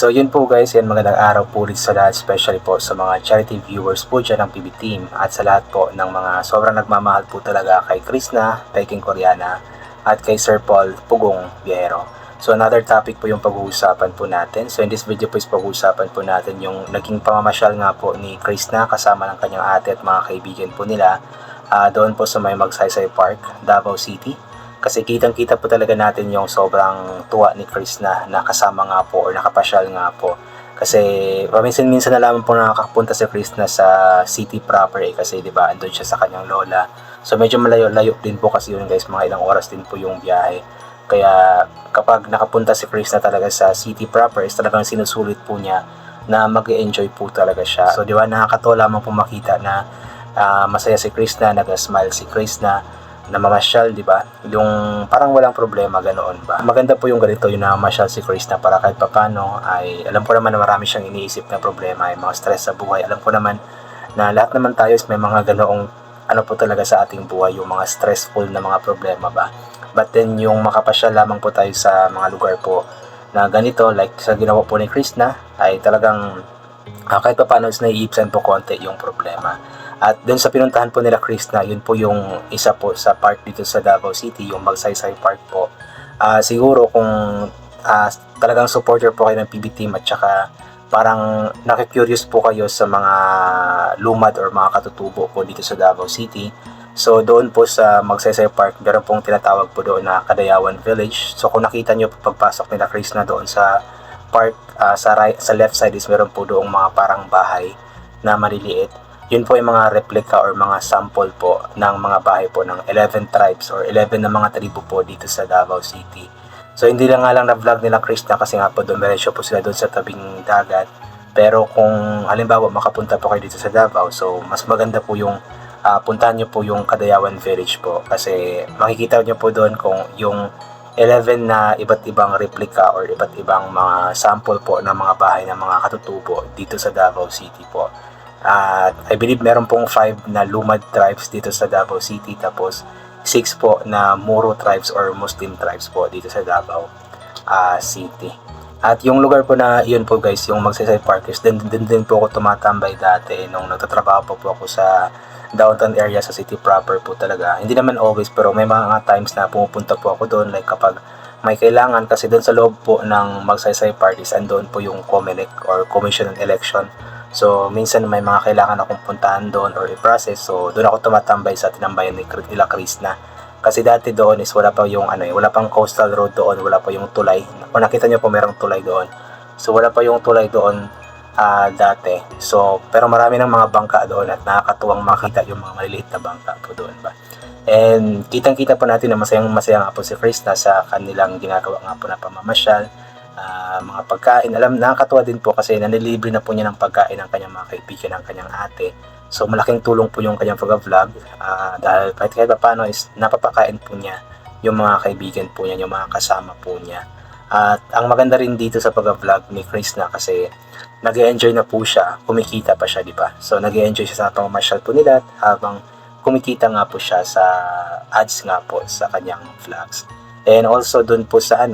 So yun po guys, yan magandang araw po ulit sa lahat, especially po sa mga charity viewers po dyan ng PB Team at sa lahat po ng mga sobrang nagmamahal po talaga kay Krishna, Peking Koreana at kay Sir Paul Pugong Biyahero. So another topic po yung pag-uusapan po natin. So in this video po is pag-uusapan po natin yung naging pamamasyal nga po ni Krishna kasama ng kanyang ate at mga kaibigan po nila doon po sa may Magsaysay Park, Davao City. Kasi kitang-kita po talaga natin yung sobrang tuwa ni Krishna na kasama nga po or nakapasyal nga po. Kasi paminsan-minsan na lamang po nakakapunta si Krishna sa city proper kasi 'di ba andun siya sa kanyang lola. So medyo malayo-layo din po kasi yun guys, mga ilang oras din po yung biyahe. Kaya kapag nakapunta si Krishna talaga sa city proper is talagang sinusulit po niya na mag-enjoy po talaga siya. So 'di ba nakakatawa lamang po makita na masaya si Krishna, nag-smile si Krishna, namamasyal, di ba? Yung parang walang problema, ganoon ba? Maganda po yung ganito, yung namamasyal si Krishna para kahit papano ay alam ko naman na marami siyang iniisip na problema, ay mga stress sa buhay. Alam ko naman na lahat naman tayo is may mga ganoong ano po talaga sa ating buhay, yung mga stressful na mga problema ba. But then yung makapasyal lamang po tayo sa mga lugar po na ganito, like sa ginawa po ni Krishna, ay talagang kahit papano is naiibsan po konti yung problema. At dun sa pinuntahan po nila Krishna, yun po yung isa po sa park dito sa Davao City, yung Magsaysay Park po. Siguro kung talagang supporter po kayo ng PB Team at saka parang nakikurious po kayo sa mga lumad or mga katutubo po dito sa Davao City. So doon po sa Magsaysay Park, meron pong tinatawag po doon na Kadayawan Village. So kung nakita nyo po pagpasok nila Krishna doon sa park, sa left side is meron po doong mga parang bahay na maliliit. Yun po yung mga replica or mga sample po ng mga bahay po ng 11 tribes or 11 na mga tribu po dito sa Davao City. So hindi lang nga lang na-vlog nila Krishna kasi nga po dumiretso po sila doon sa tabing dagat. Pero kung halimbawa makapunta po kayo dito sa Davao, so mas maganda po yung puntahan nyo po yung Kadayawan Village po. Kasi makikita nyo po doon kung yung 11 na iba't ibang replica or iba't ibang mga sample po ng mga bahay ng mga katutubo dito sa Davao City po. I believe meron pong 5 na lumad tribes dito sa Davao City, tapos 6 po na Moro tribes or Muslim tribes po dito sa Davao City. At yung lugar po na yun po guys, yung Magsaysay Park is din po ako tumatambay dati nung nagtatrabaho po ako sa downtown area sa city proper po talaga. Hindi naman always, pero may mga times na pumupunta po ako doon, like kapag may kailangan, kasi doon sa loob po ng Magsaysay Park is andun po yung COMELEC or Commission on Election. So, minsan may mga kailangan akong puntahan doon or i-process. So, doon ako tumatambay sa tinambayan nila Krishna. Kasi dati doon is wala pa yung wala pang coastal road doon, wala pa yung tulay. Kung nakita niyo po merong tulay doon. So, wala pa yung tulay doon dati. So, pero marami ng mga bangka doon at nakakatuwang makita yung mga maliliit na bangka po doon ba. And kitang-kita po natin na masayang-masaya nga po si Krishna sa kanilang ginagawa nga po na pamamasyal. Mga pagkain, nakakatuwa din po kasi nanilibre na po niya ng pagkain ng kanyang mga kaibigan, ng kanyang ate. So malaking tulong po yung kanyang pag-vlog dahil kahit paano is napapakain po niya yung mga kaibigan po niya, yung mga kasama po niya. At ang maganda rin dito sa pag-vlog ni Krishna kasi nag-enjoy na po siya, kumikita pa siya, di ba? So nag-enjoy siya sa pamamasyal po nila habang kumikita nga po siya sa ads nga po sa kanyang vlogs. And also dun po sa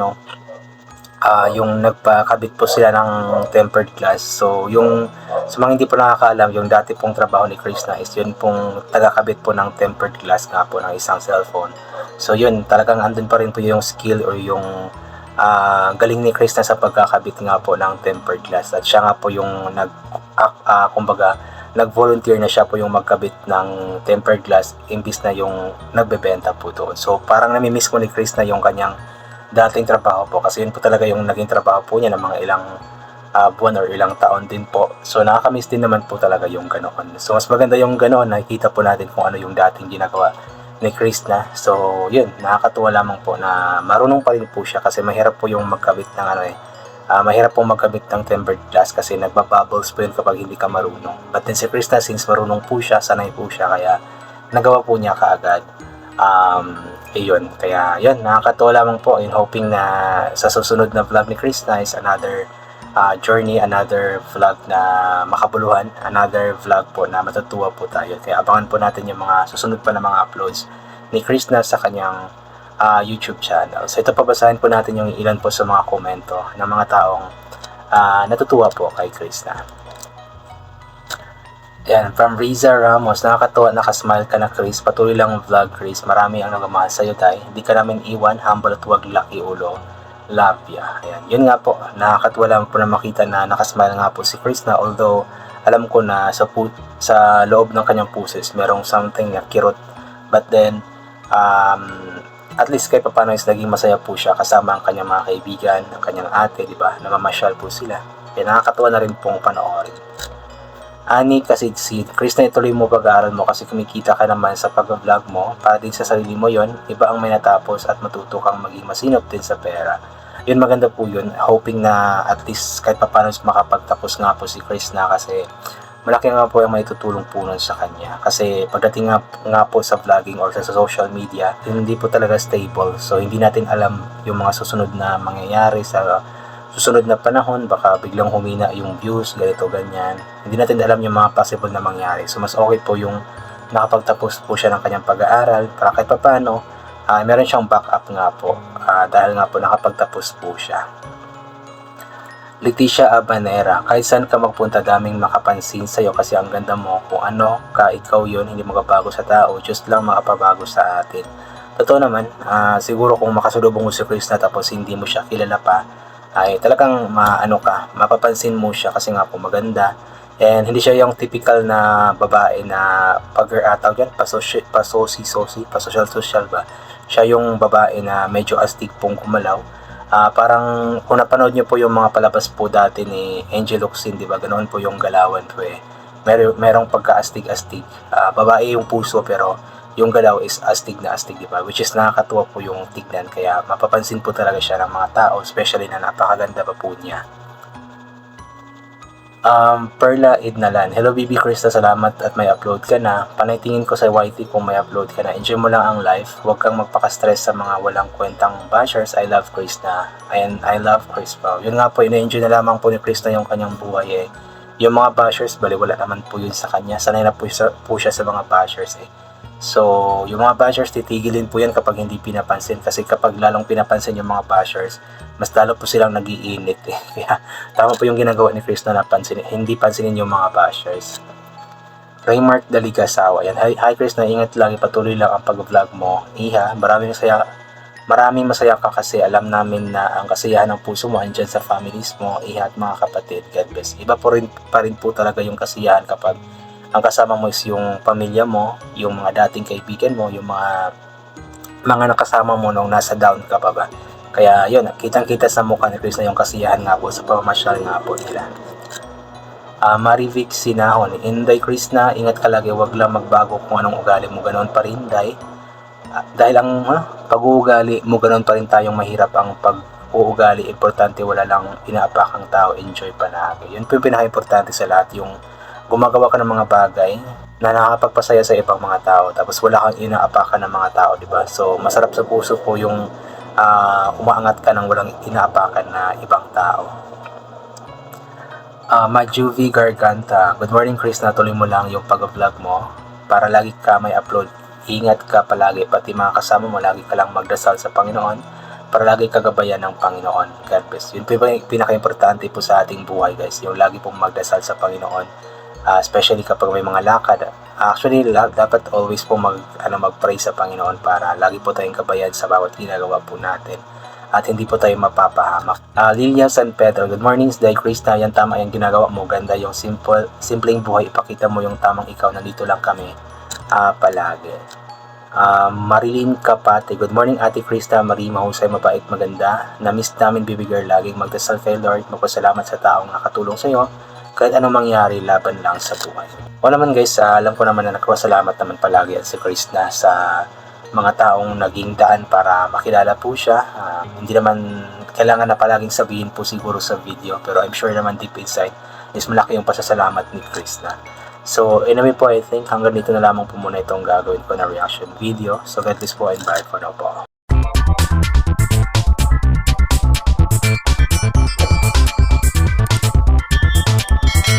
yung nagpakabit po sila ng tempered glass. So yung sa mga hindi po nakakaalam, yung dati pong trabaho ni Krishna is yun pong tagakabit po ng tempered glass nga po ng isang cellphone. So yun, talagang andun pa rin po yung skill or yung galing ni Krishna sa pagkakabit nga po ng tempered glass. At siya nga po yung nag-volunteer na siya po yung magkabit ng tempered glass imbis na yung nagbebenta po doon. So parang namimiss mo ni Krishna yung kanyang dating trabaho po kasi yun po talaga yung naging trabaho po niya ng mga ilang buwan or ilang taon din po. So nakakamiss din naman po talaga yung ganoon. So mas maganda yung ganoon, nakikita po natin kung ano yung dating ginagawa ni Krishna. So yun, nakakatuwa lamang po na marunong pa rin po siya kasi mahirap po yung magkabit ng mahirap pong magkabit ng tempered glass kasi nagbabubbles po yun kapag hindi ka marunong. But then si Krishna, since marunong po siya, sanay po siya, kaya nagawa po niya kaagad. Ayun, kaya yun, nakakatuwa lamang po in hoping na sa susunod na vlog ni Krishna is another journey, another vlog na makabuluhan, another vlog po na matutuwa po tayo. Kaya abangan po natin yung mga susunod pa na mga uploads ni Krishna sa kanyang YouTube channel. So ito, pabasahin po natin yung ilan po sa mga komento ng mga taong natutuwa po kay Krishna. Yan, from Riza Ramos, nakakatuwa, nakasmile ka na Chris, patuloy lang ang vlog Chris, marami ang nagmamahal sa'yo tay, hindi ka namin iwan, humble at huwag laki ulo, love ya. Ayan, yun nga po, nakakatuwa lang po na makita na nakasmile nga po si Chris na, although alam ko na sa loob ng kanyang puso is merong something na kirot, but then at least kahit paano is naging masaya po siya kasama ang kanyang mga kaibigan, ang kanyang ate, di ba, namamasyal po sila. Kaya nakakatuwa na rin pong panoorin. Ani Kasidsid, Chris na ituloy mo pag-aaral mo kasi kumikita ka naman sa pag-vlog mo, para din sa sarili mo yon, iba ang may natapos at matuto kang maging masinop din sa pera. Yun, maganda po yun, hoping na at least kahit paano makapagtapos nga po si Chris na, kasi malaki nga po yung may tutulong po nun sa kanya. Kasi pagdating nga po sa vlogging or sa social media, hindi po talaga stable, so hindi natin alam yung mga susunod na mangyayari sa susunod na panahon, baka biglang humina yung views, ganito, ganyan. Hindi natin alam yung mga possible na mangyari. So, mas okay po yung nakapagtapos po siya ng kanyang pag-aaral para kahit paano, meron siyang backup nga po dahil nga po nakapagtapos po siya. Leticia Abanera, kahit saan ka magpunta, daming makapansin sa'yo kasi ang ganda mo. Kung ano ka, ikaw yun, hindi magabago sa tao, just lang makapabago sa atin. Totoo naman, siguro kung makasulubong mo si Chris na tapos hindi mo siya kilala pa, ay talagang mapapansin mo siya kasi nga po maganda, and hindi siya yung typical na babae na pasosyal ba, siya yung babae na medyo astig pong kumalaw. Parang kung napanood niyo po yung mga palabas po dati ni Angel Locsin, di ba, ganoon po yung galawan po eh, merong pagka-astig-astig, babae yung puso pero yung galaw is astig na astig, di ba? Which is nakakatuwa po yung tignan, kaya mapapansin po talaga siya ng mga tao, especially na napakaganda pa po niya. Perla Idnalan, hello BB Krista, salamat at may upload ka na. Panaytingin ko sa YT kung may upload ka na. Enjoy mo lang ang life, huwag kang magpaka-stress sa mga walang kwentang bashers. I love Krista, and I love Chris Pao. Yun nga po, ina-enjoy na lamang po ni Krista yung kanyang buhay eh. Yung mga bashers, baliwala naman po yun sa kanya, sanay na po siya sa mga bashers eh. So, yung mga bashers, titigilin po yan kapag hindi pinapansin. Kasi kapag lalong pinapansin yung mga bashers, mas lalo po silang nag-iinit eh. Kaya tama po yung ginagawa ni Chris na hindi pansinin yung mga bashers. Raymark Daligasawa, yan. Hi Chris, na ingat lagi, patuloy lang ang pag-vlog mo. Iha, maraming masaya ka kasi alam namin na ang kasiyahan ng puso mo andyan sa families mo, Iha at mga kapatid. God bless. Iba pa rin po talaga yung kasiyahan kapag ang kasama mo is yung pamilya mo, yung mga dating kaibigan mo, yung mga nakasama mo nung nasa down ka pa ba. Kaya yun, kitang-kita sa mukha ni Chris na yung kasiyahan nga po sa pamamasyal nga po nila. Marivic Sinahon, Inday Chris na, ingat ka lagi, wag lang magbago kung anong ugali mo, ganoon pa rin, dahil ang pag-uugali mo, ganoon pa rin tayong mahirap ang pag-uugali, importante, wala lang inaapakang tao, enjoy palagi. Yun po yung pinaka-importante sa lahat, yung gumagawa ka ng mga bagay na nakakapagpasaya sa ibang mga tao, tapos wala kang inaapakan ng mga tao, di ba? So, masarap sa puso po yung umaangat ka ng walang inaapakan na ibang tao. Majuvi Garganta, good morning Chris, natuloy mo lang yung pag-vlog mo para lagi ka may upload. Ingat ka palagi, pati mga kasama mo, lagi ka lang magdasal sa Panginoon para lagi kagabayan ng Panginoon. God bless. Yun po yung pinaka-importante po sa ating buhay guys, yung lagi pong magdasal sa Panginoon. Especially kapag may mga lakad. Actually, dapat always po mag-pray sa Panginoon para lagi po tayong kabayan sa bawat ginagawa po natin at hindi po tayo mapapahamak. Lilia San Pedro, good morning Day Chris, na yan tama yung ginagawa mo, ganda yung simpleng buhay, ipakita mo yung tamang ikaw, nandito lang kami palagi. Marilyn Kapate, good morning Ate Krista, Marie, mahusay, mabait, maganda, na-miss namin bibigay, laging magdasal kay Lord, magpasalamat sa taong nakatulong sa iyo kahit anong mangyari, laban lang sa buhay. O naman guys, alam ko naman na nagpasalamat naman palagi at si Chris na sa mga taong naging daan para makilala po siya. Hindi naman kailangan na palaging sabihin po siguro sa video, pero I'm sure naman deep inside is malaki yung pasasalamat ni Chris na. So anyway po, I think hanggang dito na lamang po muna itong gagawin ko na reaction video. So God bless po and bye for now po.